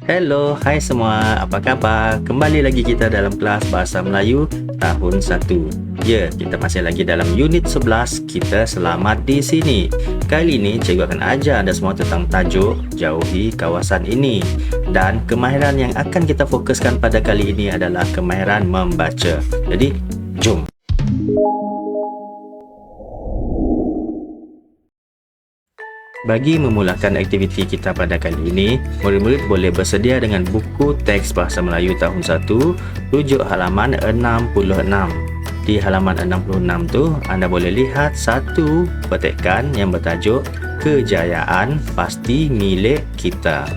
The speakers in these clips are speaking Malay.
Hello, hai semua, apa khabar? Kembali lagi kita dalam kelas Bahasa Melayu tahun 1. Ya, kita masih lagi dalam unit 11, kita selamat di sini. Kali ini cikgu akan ajar anda semua tentang tajuk jauhi kawasan ini. Dan kemahiran yang akan kita fokuskan pada kali ini adalah kemahiran membaca. Jadi, jom. Bagi memulakan aktiviti kita pada kali ini, murid-murid boleh bersedia dengan buku teks Bahasa Melayu tahun 1, rujuk halaman 66. Di halaman 66 tu, anda boleh lihat satu petikan yang bertajuk Kejayaan Pasti Milik Kita.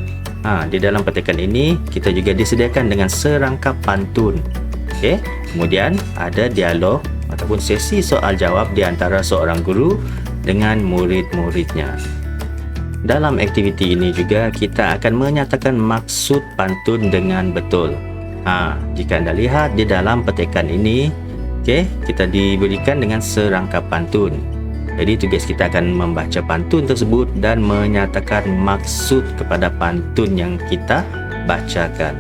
Di dalam petikan ini, kita juga disediakan dengan serangkap pantun. Okey, kemudian ada dialog ataupun sesi soal jawab di antara seorang guru dengan murid-muridnya. Dalam aktiviti ini juga kita akan menyatakan maksud pantun dengan betul. Jika anda lihat di dalam petikan ini, kita diberikan dengan serangkap pantun. Jadi tugas kita akan membaca pantun tersebut dan menyatakan maksud kepada pantun yang kita bacakan.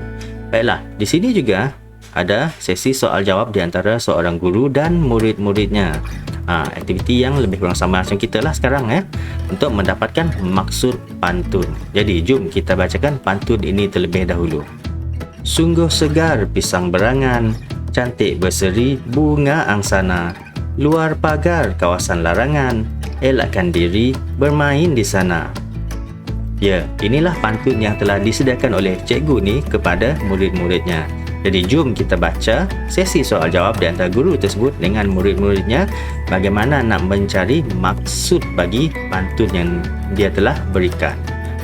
Baiklah, di sini juga ada sesi soal jawab di antara seorang guru dan murid-muridnya. Aktiviti yang lebih kurang sama macam kita lah sekarang untuk mendapatkan maksud pantun. Jadi jom kita bacakan pantun ini terlebih dahulu. Sungguh segar pisang berangan, cantik berseri bunga angsana. Luar pagar kawasan larangan, elakkan diri bermain di sana. Ya, inilah pantun yang telah disediakan oleh cikgu ni kepada murid-muridnya. Jadi jom kita baca sesi soal jawab di antara guru tersebut dengan murid-muridnya bagaimana nak mencari maksud bagi pantun yang dia telah berikan.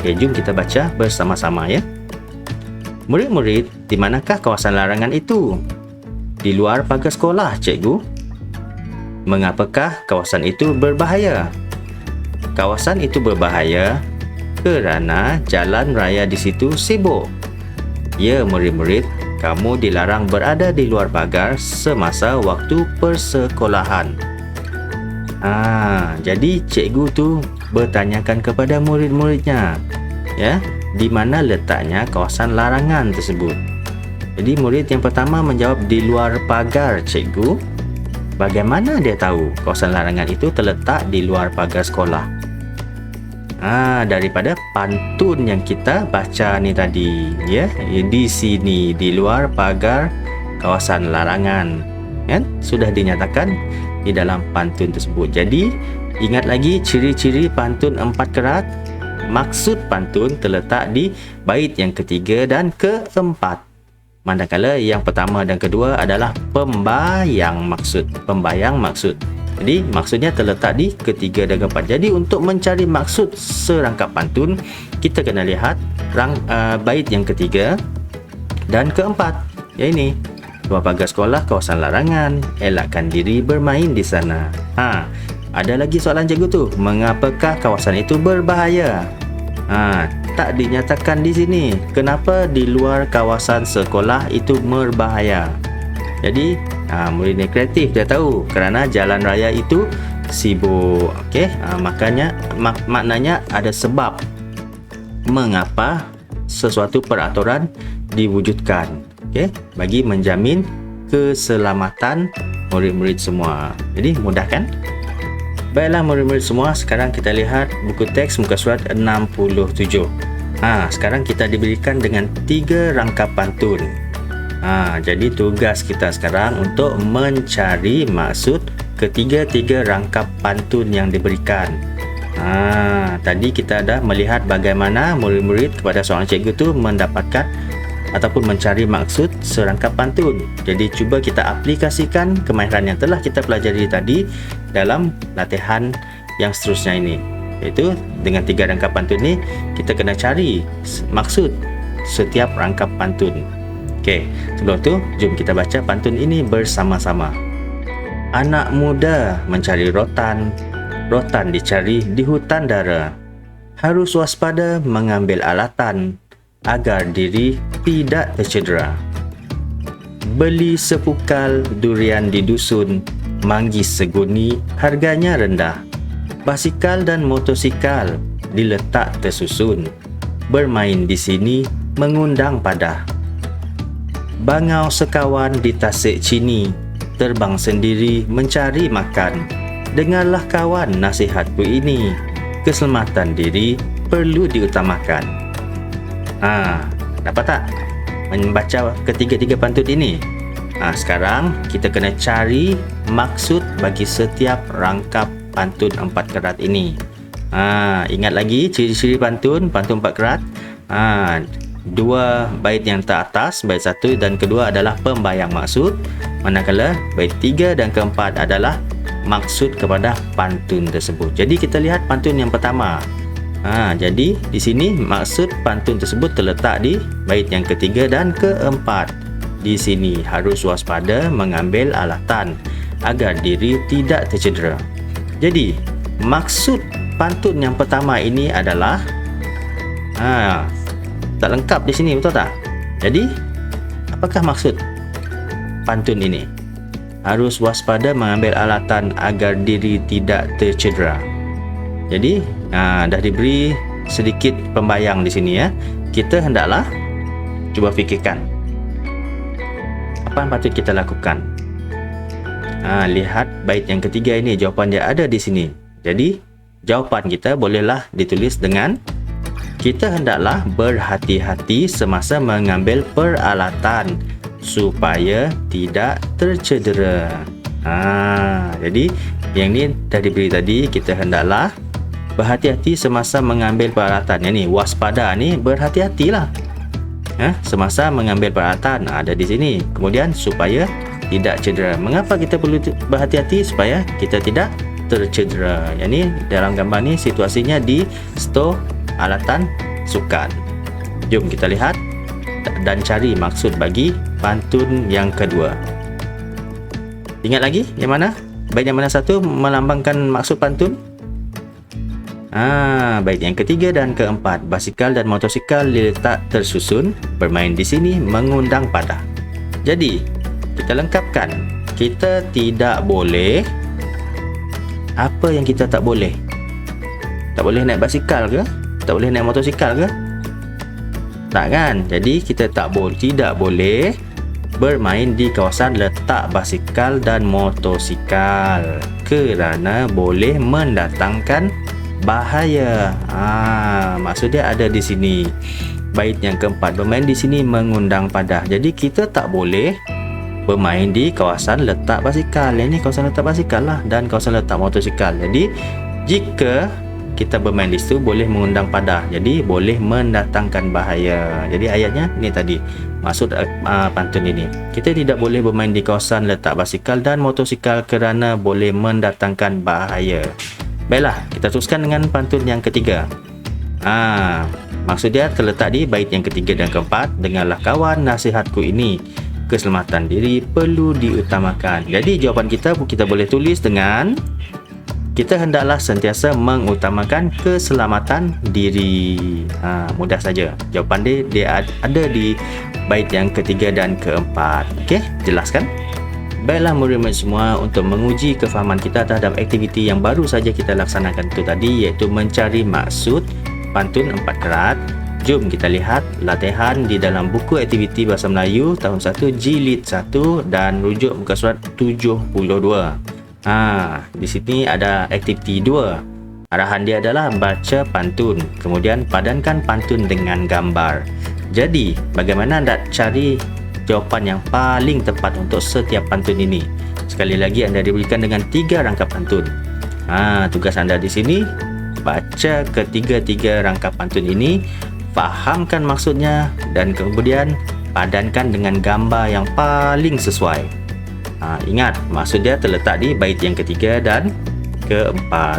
Jom kita baca bersama-sama ya. Murid-murid, di manakah kawasan larangan itu? Di luar pagar sekolah, cikgu. Mengapakah kawasan itu berbahaya? Kawasan itu berbahaya kerana jalan raya di situ sibuk. Ya, murid-murid, kamu dilarang berada di luar pagar semasa waktu persekolahan. Jadi cikgu tu bertanyakan kepada murid-muridnya, ya, di mana letaknya kawasan larangan tersebut. Jadi murid yang pertama menjawab di luar pagar, cikgu. Bagaimana dia tahu kawasan larangan itu terletak di luar pagar sekolah? Daripada pantun yang kita baca ni tadi, ya, di sini di luar pagar kawasan larangan, kan? Sudah dinyatakan di dalam pantun tersebut. Jadi ingat lagi ciri-ciri pantun 4 kerat. Maksud pantun terletak di bait yang ketiga dan keempat. Manakala yang pertama dan kedua adalah pembayang maksud. Jadi maksudnya terletak di ketiga dan keempat. Jadi untuk mencari maksud serangkap pantun, kita kena lihat bait yang ketiga dan keempat. Ya, ini luar pagar sekolah kawasan larangan, elakkan diri bermain di sana. Ada lagi soalan cikgu tu, mengapakah kawasan itu berbahaya? Tak dinyatakan di sini. Kenapa di luar kawasan sekolah itu berbahaya? Jadi murid ni kreatif, dia tahu kerana jalan raya itu sibuk. Maknanya ada sebab mengapa sesuatu peraturan diwujudkan, bagi menjamin keselamatan murid-murid semua. Jadi mudah kan? Baiklah murid-murid semua, sekarang kita lihat buku teks muka surat 67. Sekarang kita diberikan dengan 3 rangkap pantun. Jadi tugas kita sekarang untuk mencari maksud ketiga-tiga rangkap pantun yang diberikan. Tadi kita dah melihat bagaimana murid-murid kepada seorang cikgu tu mendapatkan ataupun mencari maksud serangkap pantun. Jadi cuba kita aplikasikan kemahiran yang telah kita pelajari tadi dalam latihan yang seterusnya ini. Iaitu dengan 3 rangkap pantun ni kita kena cari maksud setiap rangkap pantun. Sebelum tu jom kita baca pantun ini bersama-sama. Anak muda mencari rotan, rotan dicari di hutan dara. Harus waspada mengambil alatan agar diri tidak tercedera. Beli sepukal durian di dusun, manggis seguni harganya rendah. Basikal dan motosikal diletak tersusun. Bermain di sini mengundang padah. Bangau sekawan di tasik Cini, terbang sendiri mencari makan. Dengarlah kawan nasihatku ini, keselamatan diri perlu diutamakan. Dapat tak membaca ketiga-tiga pantun ini? Sekarang kita kena cari maksud bagi setiap rangkap pantun 4 kerat ini. Ingat lagi ciri-ciri pantun 4 kerat. Dua bait yang teratas, bait 1 dan kedua adalah pembayang maksud, manakala bait 3 dan keempat adalah maksud kepada pantun tersebut. Jadi kita lihat pantun yang pertama. Jadi di sini maksud pantun tersebut terletak di bait yang ketiga dan keempat. Di sini harus waspada mengambil alatan agar diri tidak tercedera. Jadi maksud pantun yang pertama ini adalah tak lengkap di sini, betul tak? Jadi apakah maksud pantun ini? Harus waspada mengambil alatan agar diri tidak tercedera. Jadi dah diberi sedikit pembayang di sini ya. Kita hendaklah cuba fikirkan apa yang patut kita lakukan. Lihat bait yang ketiga ini, jawapan dia ada di sini. Jadi jawapan kita bolehlah ditulis dengan kita hendaklah berhati-hati semasa mengambil peralatan supaya tidak tercedera. Jadi yang ni dah diberi tadi, kita hendaklah berhati-hati semasa mengambil peralatan. Yang ni waspada ni berhati-hatilah semasa mengambil peralatan, ada di sini. Kemudian supaya tidak cedera. Mengapa kita perlu berhati-hati? Supaya kita tidak tercedera. Yang ni dalam gambar ni situasinya di stor alatan sukan. Jom kita lihat dan cari maksud bagi pantun yang kedua. Ingat lagi yang mana? Bait yang mana satu melambangkan maksud pantun? Bait yang ketiga dan keempat. Basikal dan motosikal diletak tersusun, bermain di sini mengundang padah. Jadi kita lengkapkan. Kita tidak boleh. Apa yang kita tak boleh? Tak boleh naik basikal ke? Tak boleh naik motosikal ke? Tak kan? Jadi kita tidak boleh bermain di kawasan letak basikal dan motosikal kerana boleh mendatangkan bahaya. Maksud dia ada di sini. Bait yang keempat, bermain di sini mengundang padah. Jadi kita tak boleh bermain di kawasan letak basikal. Ini kawasan letak basikal lah, dan kawasan letak motosikal. Jadi jika kita bermain di situ boleh mengundang padah, jadi boleh mendatangkan bahaya. Jadi ayatnya ni tadi maksud pantun ini, kita tidak boleh bermain di kawasan letak basikal dan motosikal kerana boleh mendatangkan bahaya. Baiklah, kita teruskan dengan pantun yang ketiga. Maksud dia terletak di bait yang ketiga dan keempat. Dengarlah kawan nasihatku ini, keselamatan diri perlu diutamakan. Jadi jawapan kita boleh tulis dengan kita hendaklah sentiasa mengutamakan keselamatan diri. Mudah saja. Jawapan dia ada di bait yang ketiga dan keempat. Okey, jelaskan? Baiklah murid-murid semua, untuk menguji kefahaman kita terhadap aktiviti yang baru saja kita laksanakan itu tadi, iaitu mencari maksud pantun 4 kerat. Jom kita lihat latihan di dalam buku aktiviti Bahasa Melayu tahun 1 jilid 1 dan rujuk muka surat 72. Di sini ada aktiviti 2. Arahan dia adalah baca pantun, kemudian padankan pantun dengan gambar. Jadi, bagaimana anda cari jawapan yang paling tepat untuk setiap pantun ini? Sekali lagi anda diberikan dengan 3 rangkap pantun. Tugas anda di sini baca ketiga-tiga rangkap pantun ini, fahamkan maksudnya, dan kemudian padankan dengan gambar yang paling sesuai. Ingat, maksud dia terletak di bait yang ketiga dan keempat.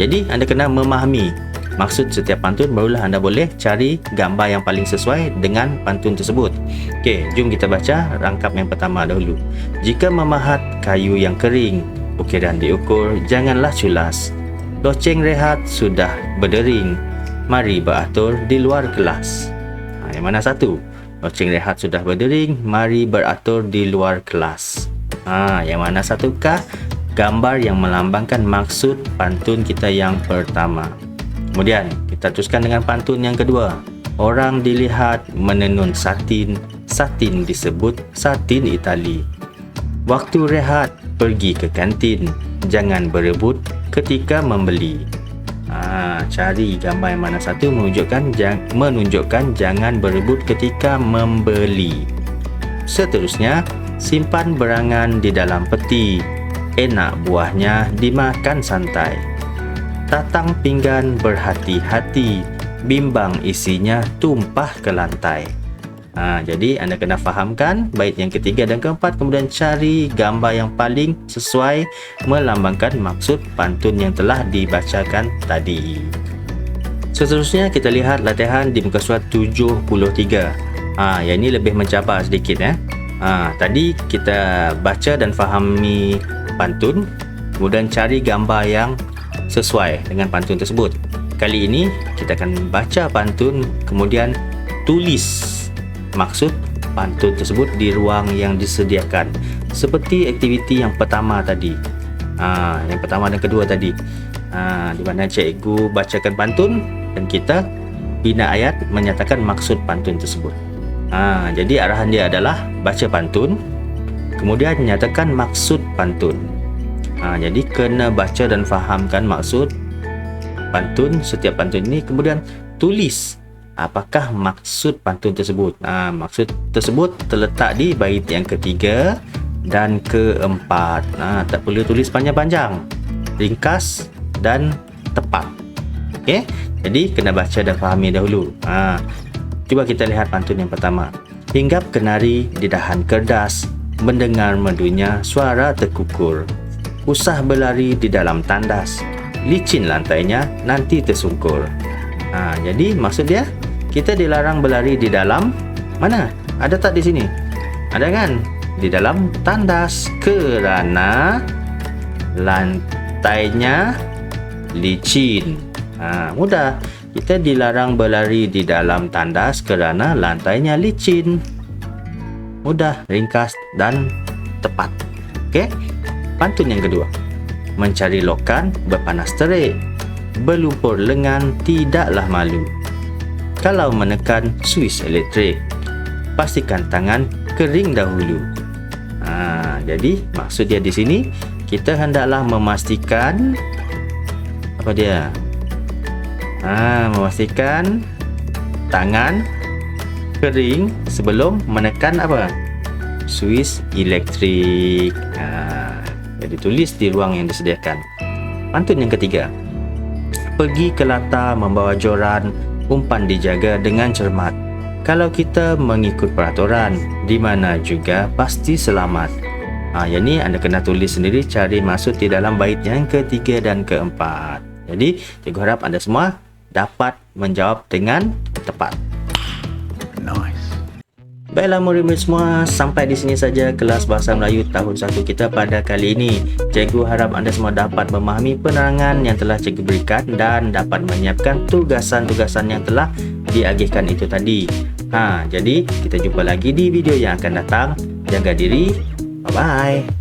Jadi anda kena memahami maksud setiap pantun, barulah anda boleh cari gambar yang paling sesuai dengan pantun tersebut. Okey, jom kita baca rangkap yang pertama dahulu. Jika memahat kayu yang kering, ukiran diukur, janganlah culas. Loceng rehat sudah berdering, mari beratur di luar kelas. Yang mana satu? Loceng rehat sudah berdering, mari beratur di luar kelas. Yang mana satukah gambar yang melambangkan maksud pantun kita yang pertama? Kemudian kita teruskan dengan pantun yang kedua. Orang dilihat menenun satin, satin disebut satin Itali. Waktu rehat, pergi ke kantin, jangan berebut ketika membeli. Cari gambar yang mana satu menunjukkan jangan berebut ketika membeli. Seterusnya, simpan berangan di dalam peti, enak buahnya dimakan santai. Tatang pinggan berhati-hati, bimbang isinya tumpah ke lantai. Jadi anda kena fahamkan bait yang ketiga dan keempat, kemudian cari gambar yang paling sesuai melambangkan maksud pantun yang telah dibacakan tadi. Seterusnya kita lihat latihan di muka surat 73. Yang ini lebih mencabar sedikit ya. Tadi kita baca dan fahami pantun, kemudian cari gambar yang sesuai dengan pantun tersebut. Kali ini kita akan baca pantun, kemudian tulis maksud pantun tersebut di ruang yang disediakan, seperti aktiviti yang pertama tadi, yang pertama dan kedua tadi, di mana cikgu bacakan pantun dan kita bina ayat menyatakan maksud pantun tersebut. Jadi arahan dia adalah baca pantun, kemudian nyatakan maksud pantun. Jadi kena baca dan fahamkan maksud pantun, setiap pantun ini, kemudian tulis apakah maksud pantun tersebut. Maksud tersebut terletak di bait yang ketiga dan keempat. Tak perlu tulis panjang-panjang, ringkas dan tepat. Okey, jadi kena baca dan fahami dahulu. Cuba kita lihat pantun yang pertama. Hinggap kenari di dahan kerdas, mendengar merdunya suara terkukur. Usah berlari di dalam tandas, licin lantainya nanti tersungkur. Jadi maksud dia, kita dilarang berlari di dalam mana? Ada tak di sini? Ada kan? Di dalam tandas, kerana lantainya licin. Mudah. Kita dilarang berlari di dalam tandas kerana lantainya licin. Mudah, ringkas dan tepat. Okey. Pantun yang kedua. Mencari lokan berpanas terik, berlumpur lengan tidaklah malu. Kalau menekan suis elektrik, pastikan tangan kering dahulu. Jadi maksud dia di sini, kita hendaklah memastikan apa dia? Memastikan tangan kering sebelum menekan apa? Suis elektrik. Jadi tulis di ruang yang disediakan. Pantun yang ketiga. Pergi ke latar membawa joran, umpan dijaga dengan cermat. Kalau kita mengikut peraturan, di mana juga pasti selamat. Yang ni anda kena tulis sendiri, cari maksud di dalam bait yang ketiga dan keempat. Jadi, cikgu harap anda semua dapat menjawab dengan tepat. Nice. Baiklah murid-murid semua, sampai di sini saja kelas Bahasa Melayu tahun 1 kita pada kali ini. Cikgu harap anda semua dapat memahami penerangan yang telah cikgu berikan dan dapat menyiapkan tugasan-tugasan yang telah diagihkan itu tadi. Jadi kita jumpa lagi di video yang akan datang. Jaga diri. Bye-bye.